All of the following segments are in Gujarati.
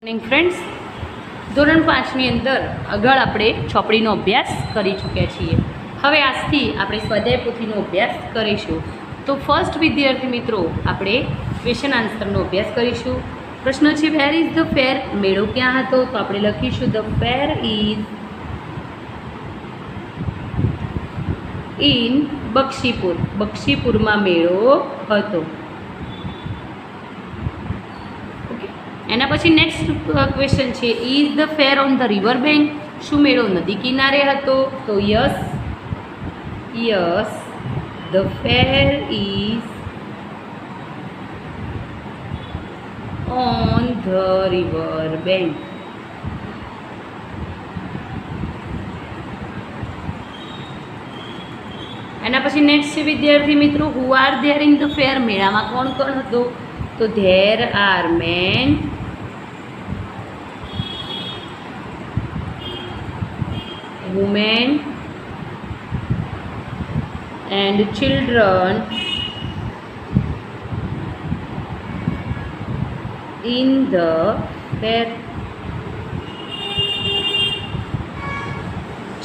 મોર્નિંગ ફ્રેન્ડ્સ, ધોરણ 5ની અંદર આગળ આપણે ચોપડીનો અભ્યાસ કરી ચૂક્યા છીએ. હવે આજથી આપણે સ્વાધ્યાય પોથીનો અભ્યાસ કરીશું. તો ફર્સ્ટ વિદ્યાર્થી મિત્રો, આપણે ક્વેશ્ચન આન્સરનો અભ્યાસ કરીશું. પ્રશ્ન છે, વેર ઇઝ ધ ફેર? મેળો ક્યાં હતો? તો આપણે લખીશું the fair is in Bakshipur. બક્ષીપુરમાં મેળો હતો. એના પછી નેક્સ્ટ ક્વેશ્ચન છે, is the fair on the river bank? શું મેળો નદી કિનારે હતો? તો yes, the fair is on the river bank. એના પછી નેક્સ્ટ છે વિદ્યાર્થી મિત્રો, who are there in the fair? મેળામાં કોણ કોણ હતો? તો there are men, women and children in the fair.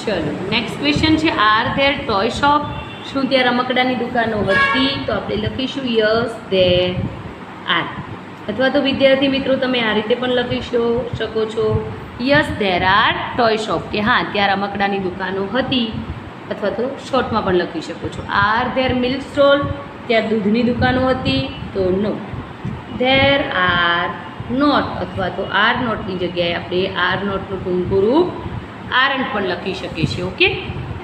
ચલો નેક્સ્ટ ક્વેશ્ચન છે, આર ધેર ટોય શોપ? શું ત્યાં રમકડાની દુકાનો હતી? તો આપણે લખીશું યસ ધેર આર. અથવા તો વિદ્યાર્થી મિત્રો તમે આ રીતે પણ લખી શકો છો, yes there are toy shop, કે હા ત્યાં રમકડાની દુકાનો હતી. અથવા તો શોર્ટમાં પણ લખી શકો છો, આર ધેર મિલ્ક સ્ટોલ? ત્યાં દૂધની દુકાનો હતી? તો નો, ધેર આર નોટ. અથવા તો આર નોટની જગ્યાએ આપણે આર નોટનું ટૂંકું રૂપ આરન્ટ પણ લખી શકીએ છીએ. ઓકે.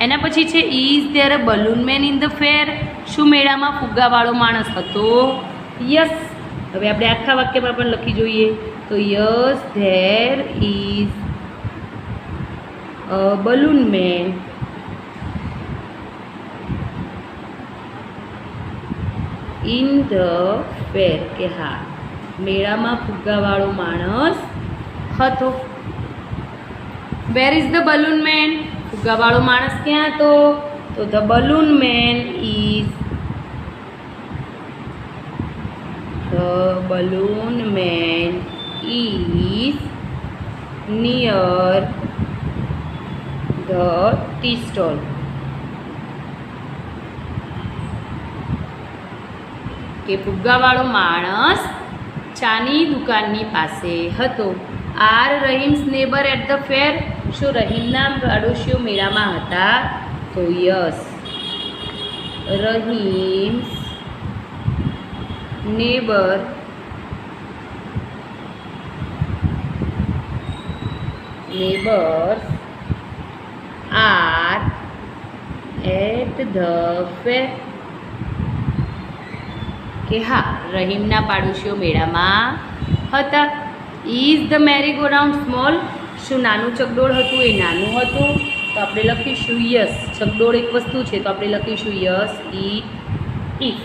એના પછી છે, is there a balloon man in the fair? શું મેળામાં ફુગ્ગાવાળો માણસ હતો? યસ. હવે આપણે આખા વાક્યમાં પણ લખી જોઈએ, તો yes there is a balloon man in the fair, કે હા મેળામાં ફુગ્ગાવાળો માણસ હતો. Where is the balloon man? ફુગ્ગાવાળો માણસ ક્યાં હતો? તો the balloon man is near the tea stall. કે ફુગ્ગાવાળો માણસ ચાની દુકાનની પાસે હતો. Are Rahim's neighbour at the fair? શું રહીમના પાડોશીઓ મેળામાં હતા? તો yes, Rahim's neighbors are at the fair. કે હા રહીમના પાડોશીઓ મેળામાં હતા. Is the merry go round small? શું નાનું ચકડોળ હતું એ નાનું હતું? તો આપણે લખીશું યસ. ચકડોળ એક વસ્તુ છે તો આપણે લખીશું યસ ઇટ ઇઝ.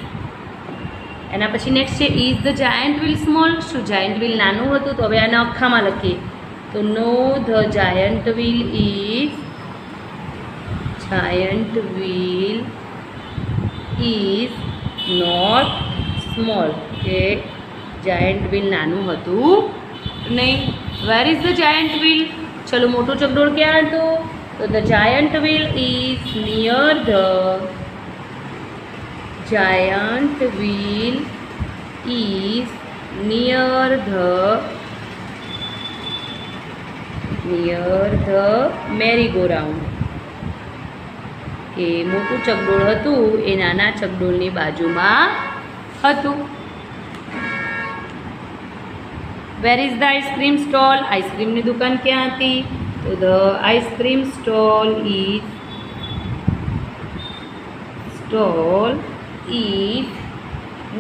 એના પછી નેક્સ્ટ છે, is the giant wheel small? શું જાયન્ટ વ્હીલ નાનું હતું? તો હવે આના અખામાં લખીએ, તો no, the giant wheel is not small, કે જાયન્ટ વ્હીલ નાનું હતું નહીં. Where is the giant wheel? ચલો મોટું ચકડોળ ક્યાં હતું? તો the giant wheel is near the merry go round. કે મોટું ચકડોળ હતું એ નાના ચકડોળની બાજુમાં હતું. Where is the ice cream stall? આઈસ્ક્રીમની દુકાન ક્યાં હતી? તો the ice cream stall is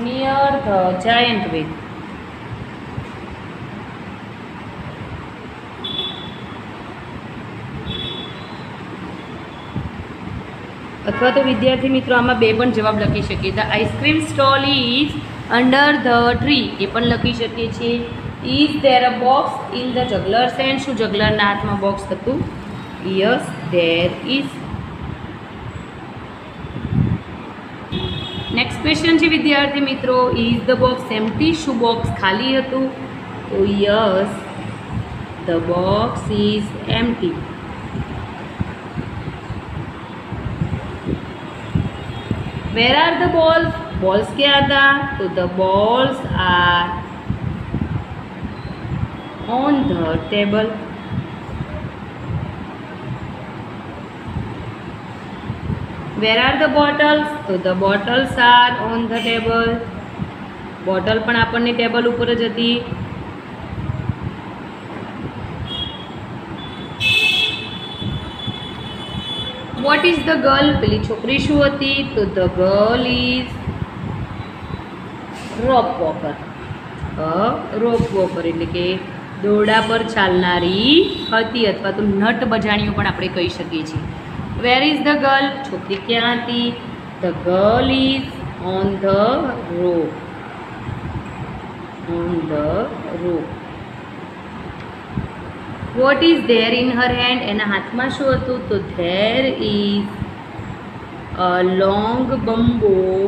near the giant wheel. અથવા તો વિદ્યાર્થી મિત્રો આમાં બે પણ જવાબ લખી શકીએ. The ice cream stall is under the tree, એ પણ લખી શકીએ છીએ. Is there a box in the juggler's hand? શું જગલરના હાથમાં બોક્સ હતું? Yes there is. Next question છે વિદ્યાર્થી મિત્રો, ઇઝ ધ બોક્સ એમ્પ્ટી? શું બોક્સ ખાલી હતું? તો yes, The box is empty. Where are the balls? Balls क्या था? तो the balls are on the table. Where are the bottles? તો the bottles are on the table. Bottle પણ આપણને ટેબલ ઉપર જ હતી. What is the girl? પેલી છોકરી શું હતી? તો the girl is rope walker. Rope walker એટલે કે દોરડા પર ચાલનારી હતી, અથવા તો નટ બજાણીઓ પણ આપણે કહી શકીએ છીએ. વેર ઇઝ ધ ગર્લ? છોકરી ક્યાં હતી? The girl is on the rope. On the rope. What is there in her hand? એના હાથમાં શું હતું? તો there is a long bamboo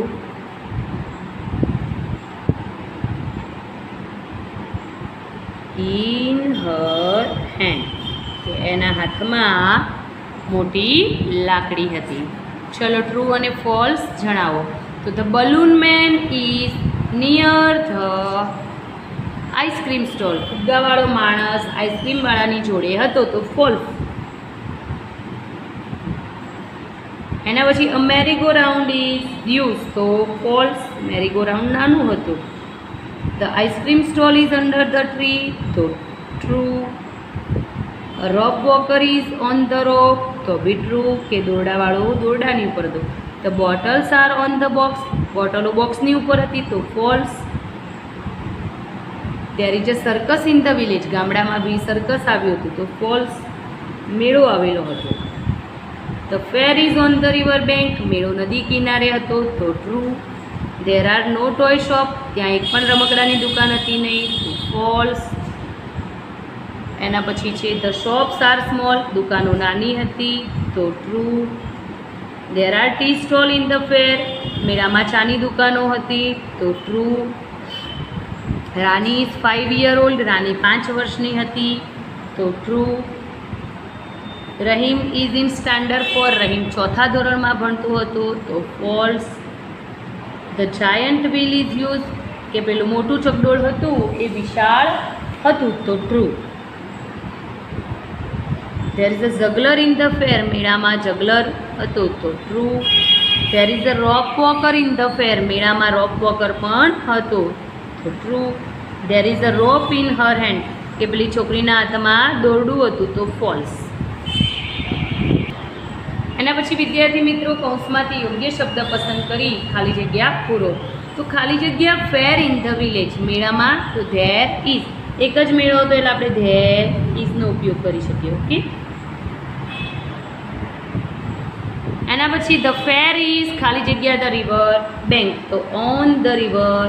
in her hand. એના હાથમાં મોટી લાકડી હતી. ચલો ટ્રુ અને ફોલ્સ જણાવો. તો the balloon man is near the ice cream stall. ફુગ્ગાવાળો માણસ આઈસ્ક્રીમવાળાની જોડે હતો, તો ફોલ્સ. એના પછી a merry go round is huge, તો ફોલ્સ. મેરીગો રાઉન્ડ નાનું હતું. The ice cream stall is under the tree, તો true. Rope walker is on the rope, તો બી ટ્રુ કે દોરડાવાળો દોરડાની ઉપર હતો. The bottles are on the box, બોટલો બોક્સની ઉપર હતી, તો false. There is a circus in the village, ગામડામાં બી સર્કસ આવ્યું હતું, તો ફોલ્સ. મેળો આવેલો હતો. The fair is on the river bank, મેળો નદી કિનારે હતો, તો true. There are no toy shop, ત્યાં એક પણ રમકડાની દુકાન હતી નહીં, તો ફોલ્સ. એના પછી છે ધ શોપ્સ આર સ્મોલ, દુકાનો નાની હતી, તો true. There are tea stall in the fair, મેળામાં ચાની દુકાનો હતી, તો true. Rani is 5 year old, Rani 5 વર્ષની હતી, તો true. Rahim is in standard 4, Rahim 4થા ધોરણમાં ભણતો હતો, તો false. The giant wheel is huge, કે પેલું મોટું ચકડોળ હતું એ વિશાળ હતું, તો true. There is a juggler in the fair, મેળામાં જગલર હતો, તો true. There is a rope walker in the fair, મેળામાં રોપ વોકર પણ હતો, તો true. There is a rope in her hand, કે પેલી છોકરીના હાથમાં દોરડું હતું, તો ફોલ્સ. એના પછી વિદ્યાર્થી મિત્રો કૌંસમાંથી યોગ્ય શબ્દ પસંદ કરી ખાલી જગ્યા પૂરો. તો ખાલી જગ્યા ફેર ઇન ધ વિલેજ, મેળામાં, તો ધેર ઇઝ. એક જ મેળો હતો એટલે આપણે ધેર ઇઝનો ઉપયોગ કરી શકીએ. ઓકે. એના પછી ધ ફેર ઇઝ ખાલી જગ્યા ધ રિવર બેંક, તો ઓન ધ રિવર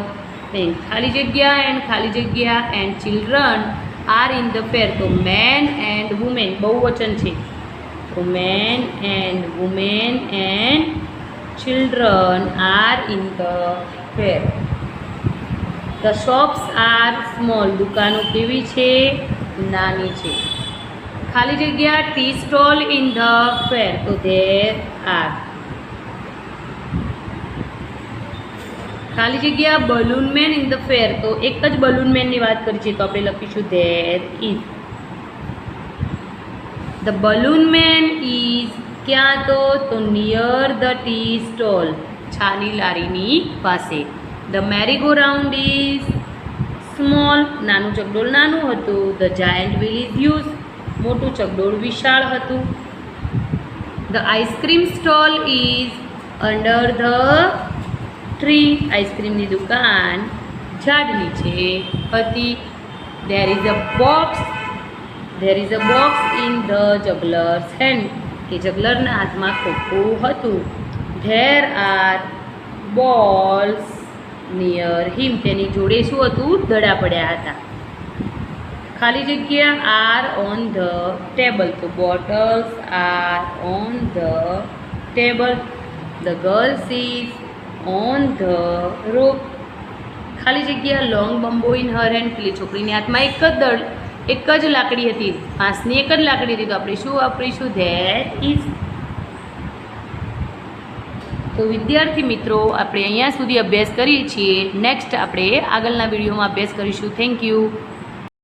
બેંક. ખાલી જગ્યા એન્ડ ખાલી જગ્યા and children are in the fair, તો મેન એન્ડ વુમેન બહુવચન છે, તો men and women and children are in the fair. The shops are small, દુકાનો કેવી છે? નાની છે. ખાલી જગ્યા tea stall in the fair, તો ધેર આર. ખાલી જગ્યા balloon man in the fair, તો એક જ બલૂન મેનની વાત કરી છે, તો આપણે લખીશું there is. The balloon man is ક્યાં? તો નિયર ધ ટી સ્ટોલ, છાની લારીની પાસે. The merry go round is small, નાનું ચકડોળ નાનું હતું. The giant wheel is huge, મોટું ચકડોળ વિશાળ હતું. The ice cream stall is under the tree, આઈસ્ક્રીમની દુકાન ઝાડ નીચે હતી. There is a box, there is a box in the juggler's hand, કે જગલરના હાથમાં ખોખું હતું. ધેર આર બોલ્સ નિયર હિમ, તેની જોડે શું હતું? દડા પડ્યા હતા. ખાલી જગ્યા આર ઓન ધ ટેબલ, તો bottles are on the table. The girls is on the રોપ. ખાલી જગ્યા લોંગ બમ્બો ઇન હર હેન્ડ, પેલી છોકરીની હાથમાં એક જ એક જ લાકડી હતી, વાંસની એક જ લાકડી હતી, તો આપણે શું વાપરીશું? That is. તો વિદ્યાર્થી મિત્રો, આપણે અહીંયા સુધી અભ્યાસ કરીએ છીએ. નેક્સ્ટ આપણે આગળના વિડીયોમાં અભ્યાસ કરીશું. Thank you.